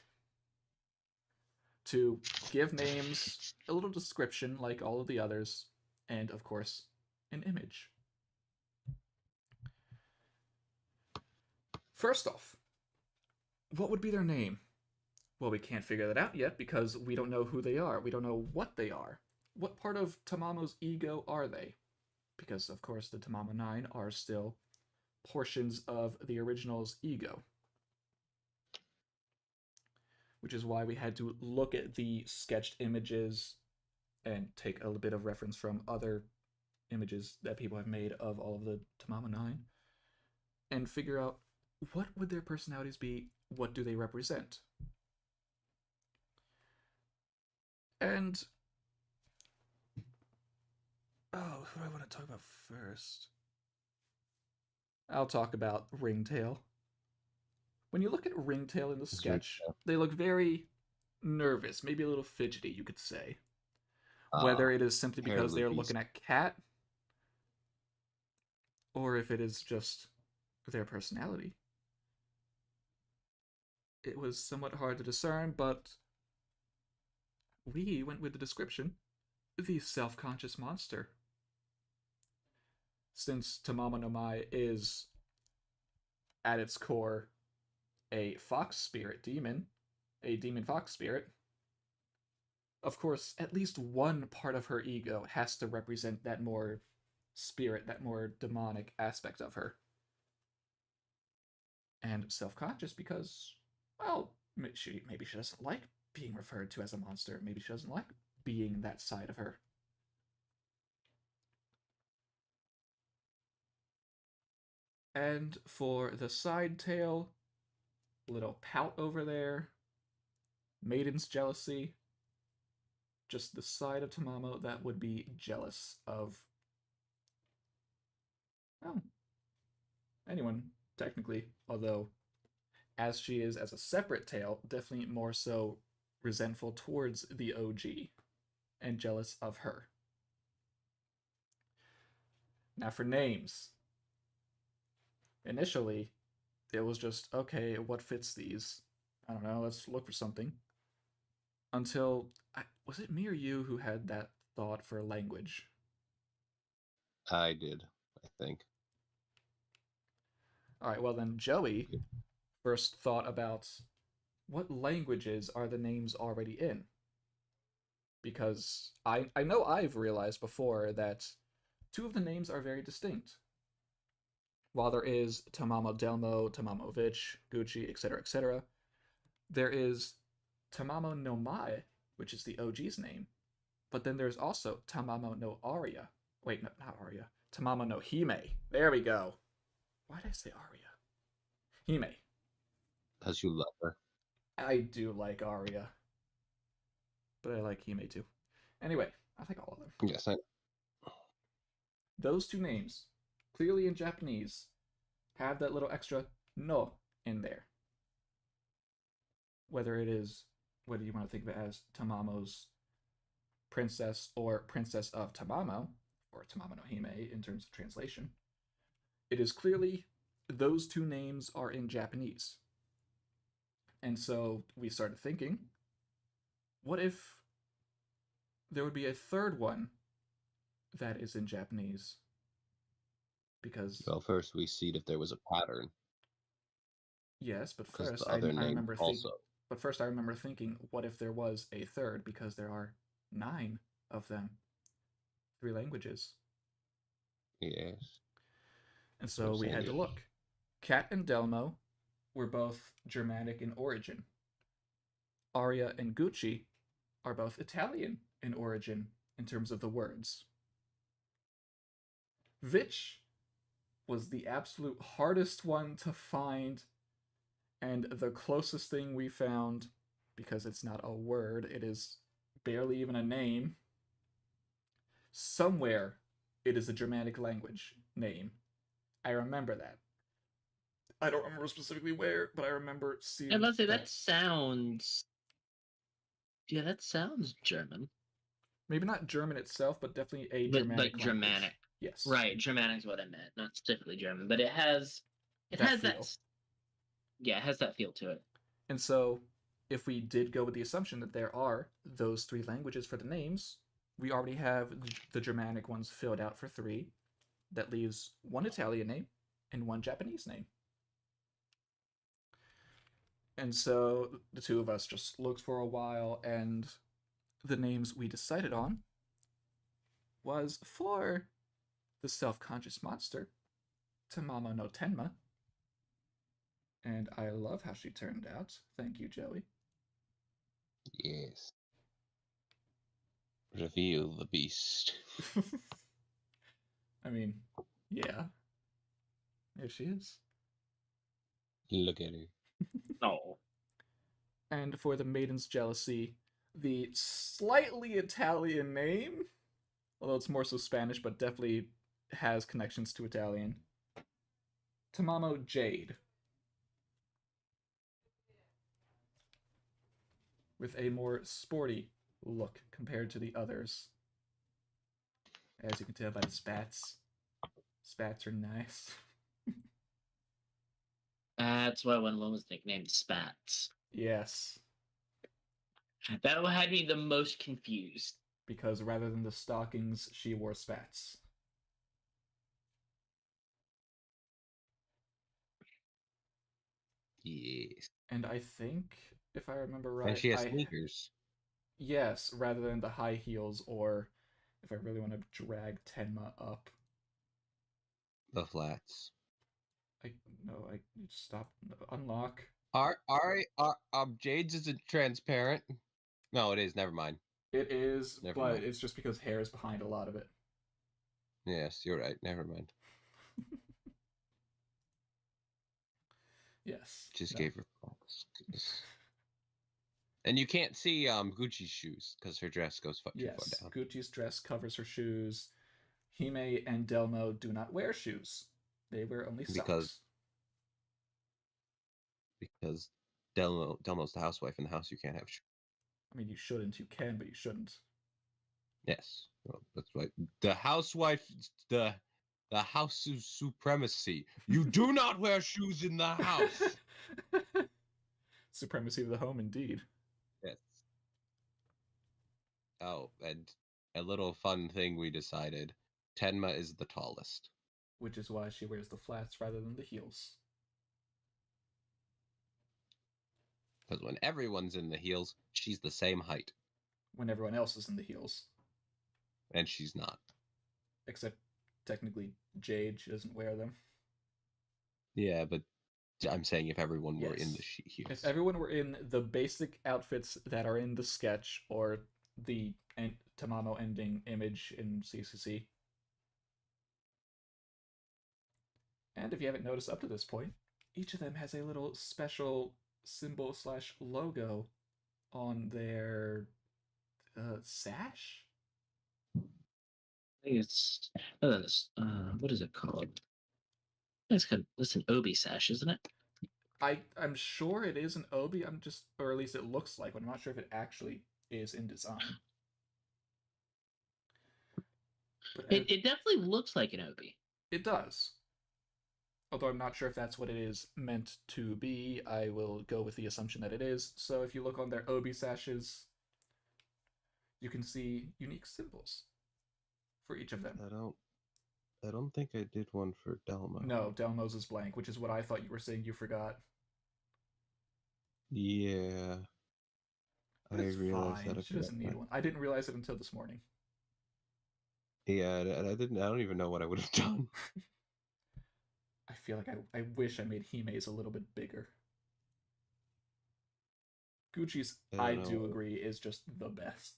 To give names, a little description like all of the others, and of course, an image. First off, what would be their name? Well, we can't figure that out yet because we don't know who they are. We don't know what they are. What part of Tamamo's ego are they? Because, of course, the Tamamo 9 are still portions of the original's ego. Which is why we had to look at the sketched images and take a little bit of reference from other images that people have made of all of the Tamamo 9 and figure out what would their personalities be, what do they represent. And oh, who do I want to talk about first? I'll talk about Ringtail. When you look at Ringtail in the sketch, they look very nervous, maybe a little fidgety, you could say. Whether it is simply because they're looking at Cat, or if it is just their personality. It was somewhat hard to discern, but we went with the description, the self-conscious monster. Since Tamamo no Mai is, at its core, a fox spirit demon, a demon fox spirit, of course, at least one part of her ego has to represent that more spirit, that more demonic aspect of her. And self-conscious because, well, maybe she doesn't like being referred to as a monster. Maybe she doesn't like being that side of her. And for the side tail, little pout over there, maiden's jealousy, just the side of Tamamo that would be jealous of, well, anyone, technically, although as she is as a separate tail, definitely more so resentful towards the OG and jealous of her. Now for names. Initially, it was just, okay, what fits these? I don't know, let's look for something. Until, was it me or you who had that thought for language? I did, I think. Alright, well then Joey first thought about what languages are the names already in? Because I know I've realized before that two of the names are very distinct. While there is Tamamo Delmo, Tamamovich, Gucci, etc., there is Tamamo no Mae, which is the OG's name, but then there's also Tamamo no Aria. Wait, no, not Aria. Tamamo no Hime. There we go. Why did I say Aria? Hime. Because you love her. I do like Aria. But I like Hime too. Anyway, I like all of them. Yes, I Those two names, clearly in Japanese, have that little extra no in there. Whether you want to think of it as Tamamo's Princess or Princess of Tamamo, or Tamamo no Hime in terms of translation, it is clearly those two names are in Japanese. And so we started thinking, what if there would be a third one that is in Japanese? Because Well, first we see if there was a pattern, yes, but because the first other I name remember also. but first I remember thinking, what if there was a third? Because there are 9 of them, 3 languages. Yes. And so we had to look. Kat and Delmo were both Germanic in origin. Aria and Gucci are both Italian in origin in terms of the words. Which was the absolute hardest one to find, and the closest thing we found, because it's not a word, it is barely even a name. Somewhere it is a Germanic language name. I remember that. I don't remember specifically where, but I remember seeing. And let's say that sounds. Yeah, that sounds German. Maybe not German itself, but definitely a But Germanic like language. Germanic. Yes. Right, Germanic is what I meant, not specifically German, but it has That that feel. yeah, it has that feel to it. And so, if we did go with the assumption that there are those 3 languages for the names, we already have the Germanic ones filled out for 3. That leaves 1 Italian name and 1 Japanese name. And so the 2 of us just looked for a while, and the names we decided on was for the self-conscious monster, Tamamo no Tenma. And I love how she turned out. Thank you, Joey. Yes. Reveal the beast. I mean, yeah. There she is. Look at her. Oh. And for the Maiden's Jealousy, the slightly Italian name, although it's more so Spanish, but definitely has connections to Italian, Tamamo Jade. With a more sporty look compared to the others. As you can tell by the spats. Spats are nice. That's why one was nicknamed Spats. Yes. That had me the most confused. Because rather than the stockings, she wore spats. Yes. And I think, if I remember right, And she has sneakers. Yes, rather than the high heels, or if I really want to drag Tenma up. The flats. I stop. Unlock. Jade's isn't transparent. No, it is. Never mind. It is, Never but mind. it's just because hair is behind a lot of it. Yes, you're right. Never mind. Yes. Just gave her flats. And you can't see Gucci's shoes because her dress goes too far Yes, down. Gucci's dress covers her shoes. Hime and Delmo do not wear shoes. They wear only socks. Because Delmo's the housewife in the house. You can't have shoes. I mean, you shouldn't. You can, but you shouldn't. Yes, well, that's right. The housewife, the house of supremacy. You do not wear shoes in the house. Supremacy of the home, indeed. Yes. Oh, and a little fun thing we decided: Tenma is the tallest. Which is why she wears the flats rather than the heels. Because when everyone's in the heels, she's the same height. When everyone else is in the heels. And she's not. Except, technically, Jade, she doesn't wear them. Yeah, but I'm saying if everyone were in the heels. If everyone were in the basic outfits that are in the sketch, or the Tamamo ending image in CCC. And if you haven't noticed up to this point, each of them has a little special symbol / logo on their sash? I think it's what is it called? It's an obi sash, isn't it? I'm sure it is an obi. Or at least it looks like one. I'm not sure if it actually is in design. But It definitely looks like an obi. it does. Although I'm not sure if that's what it is meant to be, I will go with the assumption that it is. So if you look on their obi sashes, you can see unique symbols for each of them. I don't think I did one for Delmo. No, Delmos is blank, which is what I thought you were saying you forgot. Yeah. But I it's realized fine. that I She forgot doesn't need that. one. I didn't realize it until this morning. Yeah, and I didn't. I don't even know what I would have done. I feel like I wish I made Hime's a little bit bigger. Gucci's, I I don't do know. agree, is just the best.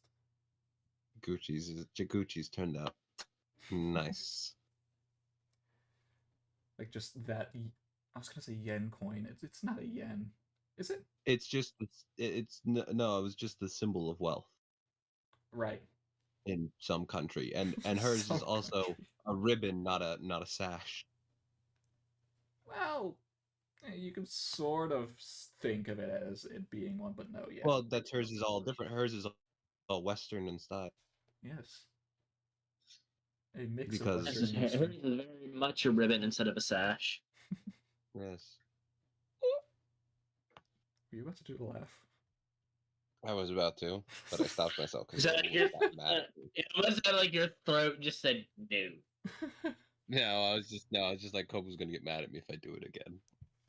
Gucci's turned out nice. Like just that. I was gonna say yen coin. It's not a yen, is it? It's just no. It was just the symbol of wealth Right. in some country, and hers is Some also country. a ribbon, not a sash. Well, you can sort of think of it as it being one, but no, yeah. Well, that's hers is all different. Hers is all Western in style Yes. A mix of because Western and Hers Eastern. is very much a ribbon instead of a sash. yes, Were you about to do the laugh? I was about to, but I stopped myself because Is that like your, got mad at me. it was that like your throat just said no. No, I was just like Cope was gonna get mad at me if I do it again,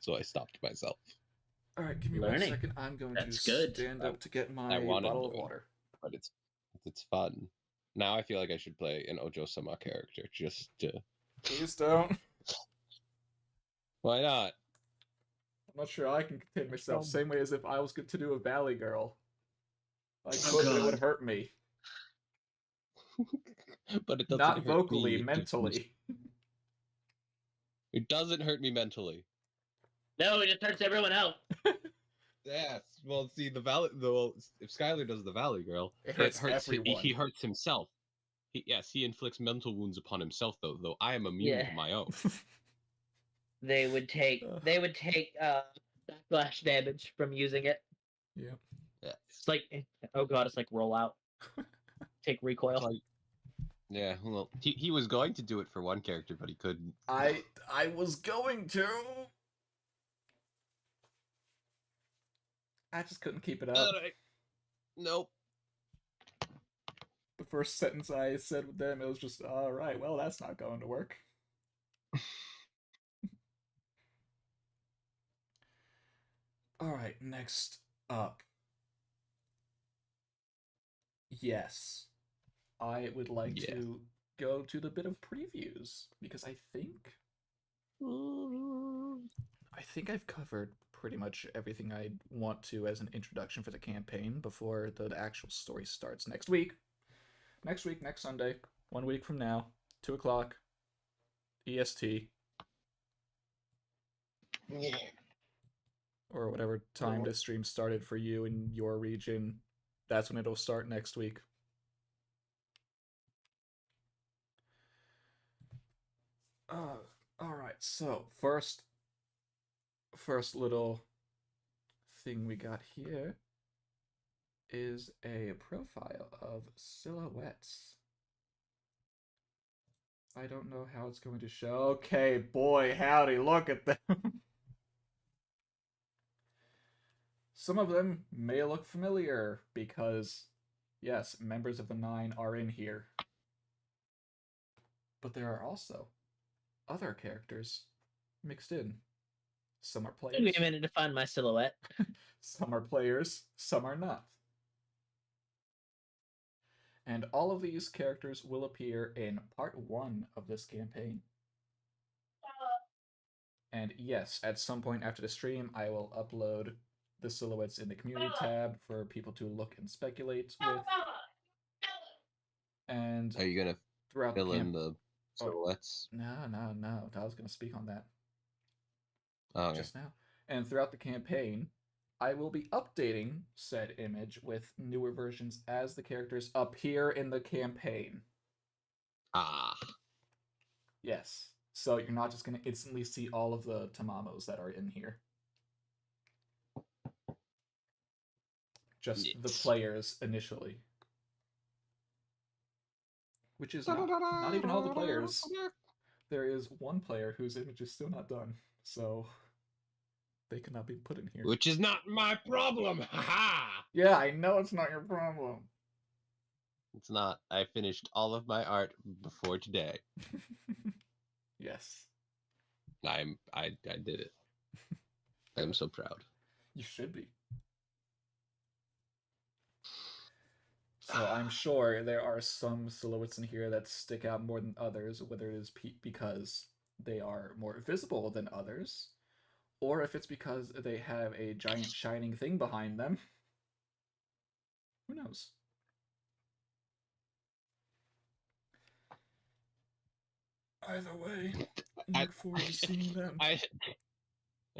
so I stopped myself. All right, give me Learning. 1 second. I'm going That's to good. stand up to get my I wanna bottle of do it. water. But it's fun. Now I feel like I should play an Ojo-sama character just to. Please don't. Why not? I'm not sure I can contain myself. Same way as if I was to do a Valley Girl. I Oh, could, but it God. would hurt me. But it doesn't Not hurt vocally, me. mentally. It doesn't hurt me mentally. No, it just hurts everyone else. Yes. Well, see, if Skylar does the Valley Girl, It hurts he everyone. hurts himself. He inflicts mental wounds upon himself though I am immune Yeah. to my own. They would take backlash damage from using it. Yeah. Yes. It's like, oh god, it's like rollout. Take recoil. It's like, yeah, well, he was going to do it for one character, but he couldn't. I was going to. I just couldn't keep it up. Alright. Nope. The first sentence I said with them, it was just, all right, well, that's not going to work. All right, next up. Yes, I would like Yeah. to go to the bit of previews because I think I've covered pretty much everything I want to as an introduction for the campaign before the actual story starts next week. Next Sunday, 1 week from now, 2 o'clock EST. Yeah. Or whatever time the stream started for you in your region. That's when it'll start next week. All right. So first little thing we got here is a profile of silhouettes. I don't know how it's going to show. Okay, boy, howdy, look at them. Some of them may look familiar because, yes, members of the Nine are in here. But there are also other characters mixed in. Some are players. Took me a minute to find my silhouette. Some are players, some are not. And all of these characters will appear in part 1 of this campaign. And yes, at some point after the stream, I will upload the silhouettes in the community tab for people to look and speculate with. And Are you gonna throughout fill in the silhouettes? No. I was going to speak on that Okay. just now. And throughout the campaign, I will be updating said image with newer versions as the characters appear in the campaign. Ah. Yes. So you're not just going to instantly see all of the Tamamos that are in here. Just the players initially. which is not even all the players. There is one player whose image is still not done, so they cannot be put in here. Which is not my problem. Ha! Yeah, I know it's not your problem. It's not. I finished all of my art before today. Yes. I did it. I'm so proud. You should be. So I'm sure there are some silhouettes in here that stick out more than others, whether it is because they are more visible than others, or if it's because they have a giant shining thing behind them. Who knows? Either way, I, look forward to seeing them. I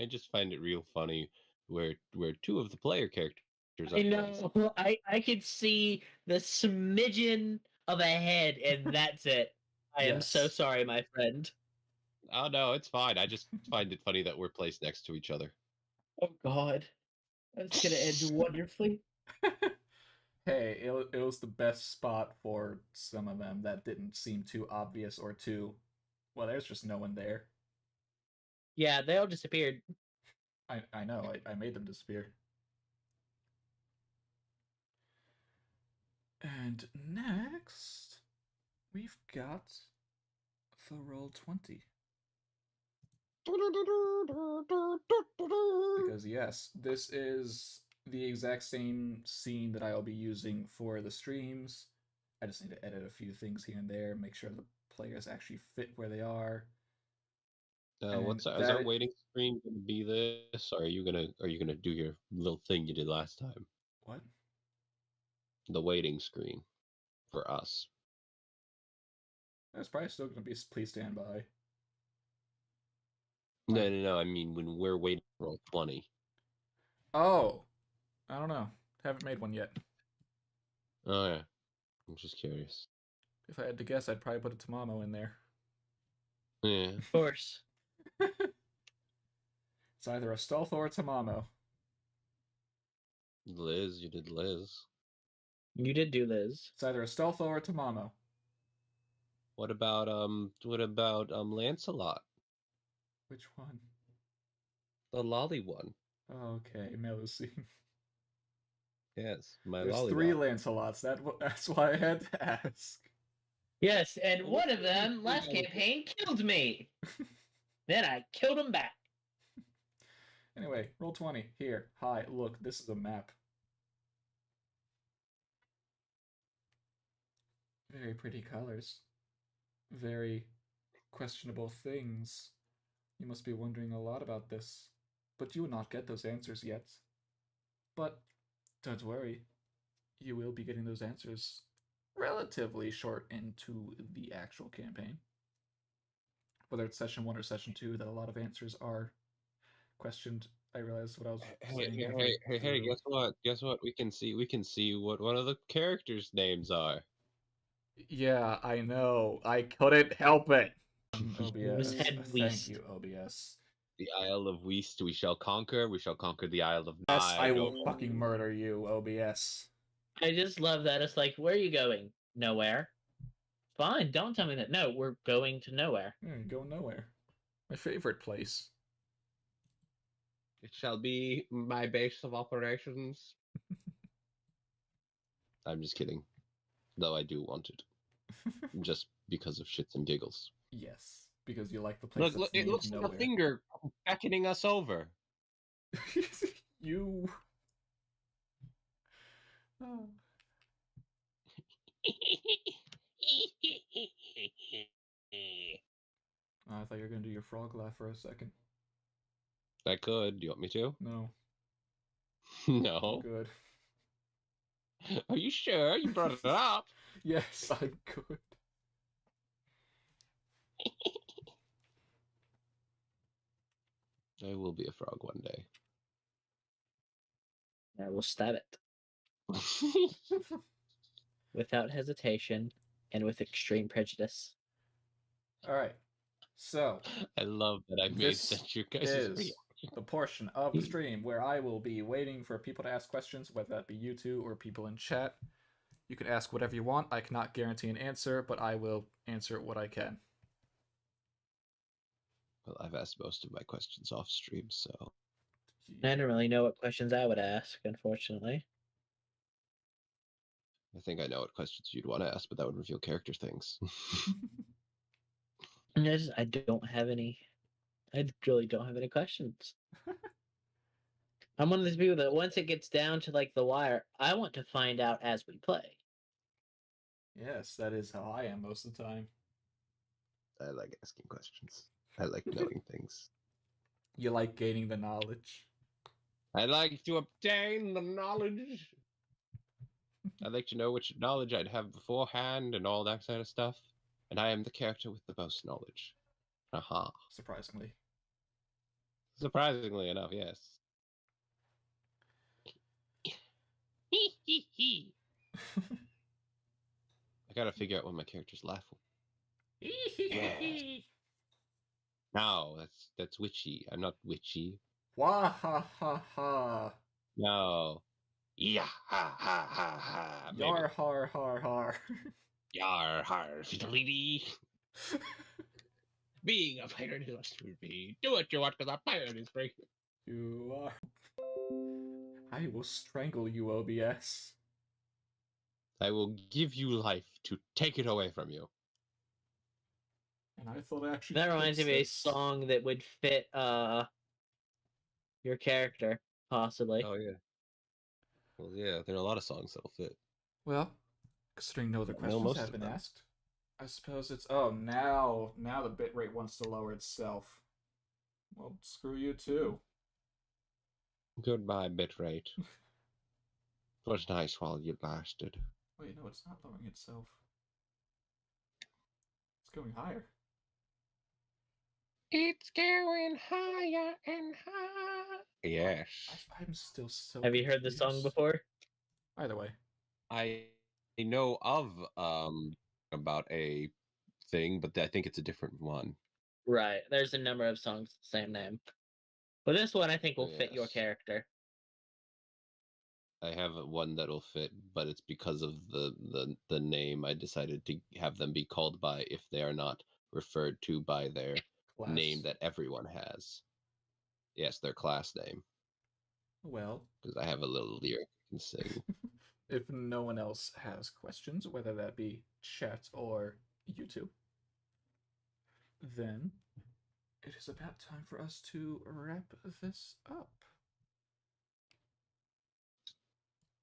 just find it real funny where two of the player characters are I friends. know. I could see the smidgen of a head, and that's it. I am so Yes. sorry, my friend. Oh no, it's fine. I just find it funny that we're placed next to each other. Oh God, that's gonna end wonderfully. Hey, it was the best spot for some of them that didn't seem too obvious or too. Well, there's just no one there. Yeah, they all disappeared. I know, I made them disappear. And next, we've got the Roll20. Because, yes, this is the exact same scene that I'll be using for the streams. I just need to edit a few things here and there, make sure the players actually fit where they are. And Is our waiting screen gonna be this, or are you gonna do your little thing you did last time? What? The waiting screen for us. It's probably still going to be please stand by. No. I mean, when we're waiting for Roll20. Oh, I don't know. Haven't made one yet. Oh yeah, I'm just curious. If I had to guess, I'd probably put a Tamamo in there. Yeah. Of course. It's either a Stealth or a Tamamo. Liz, you did Liz. You did do Liz. It's either a Stealth or a Tamamo. What about Lancelot? Which one? The lolly one. Okay, Melusine. Yes, my There's lollipop. 3 Lancelots. That's why I had to ask. Yes, and one of them last campaign killed me. Then I killed him back. Anyway, Roll20. Here. Hi, look, this is a map. Very pretty colors. Very questionable things. You must be wondering a lot about this, but you will not get those answers yet. But don't worry, you will be getting those answers relatively short into the actual campaign. Whether it's session 1 or session 2, that a lot of answers are questioned. I realized what I was saying. Hey, guess what? We can see what one of the characters' names are. Yeah, I know. I couldn't help it. was OBS. head Thank Weast. you, OBS. The Isle of Weast we shall conquer. We shall conquer the Isle of Yes, I will Nide. fucking murder you, OBS. I just love that. It's like, where are you going? Nowhere. Fine, don't tell me that. No, we're going to nowhere. Go nowhere. My favorite place. It shall be my base of operations. I'm just kidding. Though I do want it. Just because of shits and giggles. Yes, because you like the place. Look, it looks nowhere. like a finger beckoning us over. You. Oh. I thought you were gonna do your frog laugh for a second. I could. Do you want me to? No. No. Good. Are you sure you brought it up? Yes, I'm good. I will be a frog one day. I will stab it without hesitation and with extreme prejudice. All right. So I love that I made this such your guys' is reaction. the portion of the stream where I will be waiting for people to ask questions, whether that be you two or people in chat. You can ask whatever you want. I cannot guarantee an answer, but I will answer what I can. Well, I've asked most of my questions off stream, so I don't really know what questions I would ask, unfortunately. I think I know what questions you'd want to ask, but that would reveal character things. I don't have any. I really don't have any questions. I'm one of those people that once it gets down to like the wire, I want to find out as we play. Yes, that is how I am most of the time. I like asking questions. I like knowing things. You like gaining the knowledge. I like to obtain the knowledge. I like to know which knowledge I'd have beforehand and all that kind of stuff. And I am the character with the most knowledge. Aha. Surprisingly. Surprisingly enough, yes. I gotta figure out when my characters laugh. Yes. No, that's witchy. I'm not witchy. Wah ha ha ha. No. Yeah, ha ha ha ha. Maybe. Yar har har har. Yar har fiddly. Being a pirate is free. Do what you want because a pirate is free. You are. I will strangle you, OBS. I will give you life to take it away from you. And I thought actually. That reminds me of a song that would fit your character, possibly. Oh yeah. Well, yeah, there are a lot of songs that'll fit. Well, considering no other I know questions most have of been them. asked, I suppose it's now the bitrate wants to lower itself. Well, screw you too. Goodbye, bitrate. It was nice while you lasted. Wait, no, it's not lowering itself. It's going higher. It's going higher and higher. Yes. I'm still so. Have you heard the song confused. before? Either way. I know of about a thing, but I think it's a different one. Right. There's a number of songs with the same name. But this one I think will fit your Yes. character. I have one that'll fit, but it's because of the name I decided to have them be called by if they are not referred to by their Class. name that everyone has. Yes, their class name. Well, because I have a little lyric I can sing. If no one else has questions, whether that be chat or YouTube, then it is about time for us to wrap this up.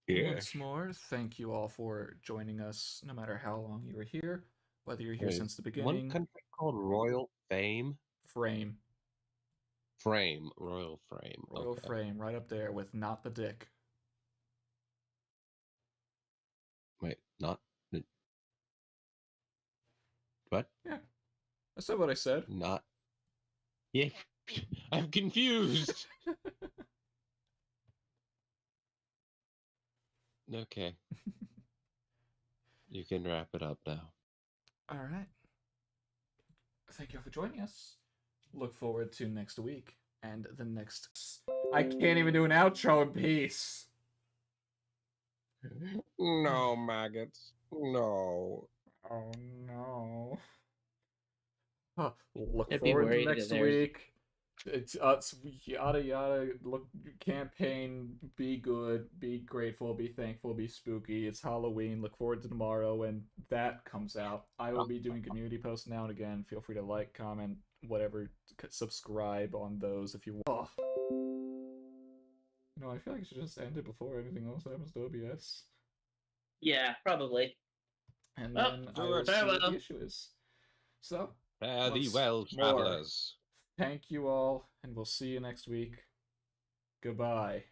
Once more, thank you all for joining us, no matter how long you were here, whether you're here since the beginning. One country called Royal Frame. Royal Frame. Royal Okay. Frame, right up there with not the dick. Wait, not what? Yeah, I said what I said. Not. Yeah, I'm confused. Okay. You can wrap it up now. All right. Thank you for joining us. Look forward to next week and the next. I can't even do an outro in peace. No, maggots. No. Oh no. Look I'd be forward to worried next that there's- week. It's yada yada. Look, campaign. Be good. Be grateful. Be thankful. Be spooky. It's Halloween. Look forward to tomorrow when that comes out. I will be doing community posts now and again. Feel free to like, comment, whatever. Subscribe on those if you want. No, I feel like I should just end it before anything else happens to OBS. Yeah, probably. And then I will see what the issue is. So, fare thee well, travelers. Thank you all, and we'll see you next week. Goodbye.